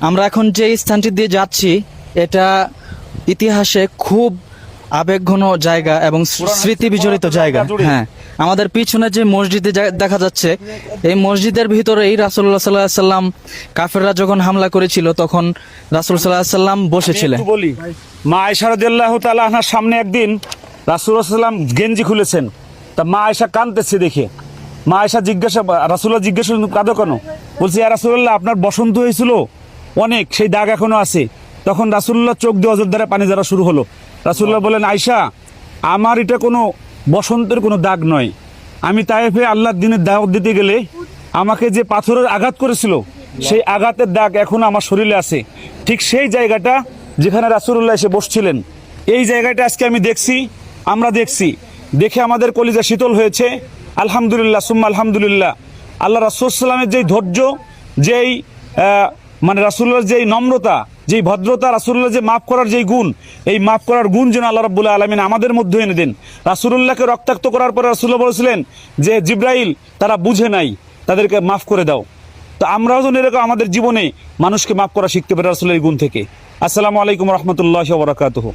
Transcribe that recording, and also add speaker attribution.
Speaker 1: আমরা এখন যে স্থানটি দিয়ে যাচ্ছি এটা ইতিহাসে খুব আবেগঘন জায়গা এবং স্মৃতি বিজড়িত জায়গা। হ্যাঁ, আমাদের পিছনে যে মসজিদে দেখা যাচ্ছে, এই মসজিদের ভিতরেই রাসূলুল্লাহ সাল্লাল্লাহু আলাইহি সাল্লাম কাফেররা যখন হামলা করেছিল তখন রাসূল সাল্লাল্লাহু আলাইহি সাল্লাম বসেছিলেন।
Speaker 2: বলি, মা আয়েশা রাদিয়াল্লাহু তাআলা আনহার সামনে একদিন রাসূলুল্লাহ সাল্লাম গেঞ্জি খুলেছেন, তা মা আয়েশা কাঁদতেছে দেখে মা আয়েশা রাসূলুল্লাহ জিজ্ঞাসা কাঁদো কেন? বলছে ইয়া রাসূলুল্লাহ, আপনার বসন্ত হয়েছিল অনেক, সেই দাগ এখনো আছে। তখন রাসূলুল্লাহ চোখ দিয়ে অজর দ্বারা পানি ঝরা শুরু হলো। রাসূলুল্লাহ বলেন, আয়েশা, আমার এটা কোনো বসন্তের কোনো দাগ নয়। আমি তায়েফে আল্লাহর দিনের দাওয়াত দিতে গেলে আমাকে যে পাথরের আঘাত করেছিল সেই আঘাতের দাগ এখনো আমার শরীরে আছে। ঠিক সেই জায়গাটা যেখানে রাসূলুল্লাহ এসে বসছিলেন, এই জায়গাটা আজকে আমি দেখছি, আমরা দেখছি, দেখে আমাদের কলিজা শীতল হয়েছে। আলহামদুলিল্লাহ সুম্মা আলহামদুলিল্লাহ। আল্লাহ রাসূল সাল্লামের যেই ধৈর্য, যেই মানে রাসূলুল্লাহর যেই নম্রতা, যেই ভদ্রতা, রাসূলুল্লাহ যে মাফ করার যেই গুণ, এই মাফ করার গুণ যেন আল্লাহ রাব্বুল আলামিন আমাদের মধ্যে এনে দেন। রাসূলুল্লাহকে রক্তাক্ত করার পরে রাসূলুল্লাহ বলেছিলেন যে জিবরাইল, তারা বুঝে নাই, তাদেরকে মাফ করে দাও। তো আমরাও যেন এরকম আমাদের জীবনে মানুষকে মাফ করা শিখতে পারি রাসূলের এই গুণ থেকে। আসসালামু আলাইকুম ওয়া রাহমাতুল্লাহি ওয়া বারাকাতুহু।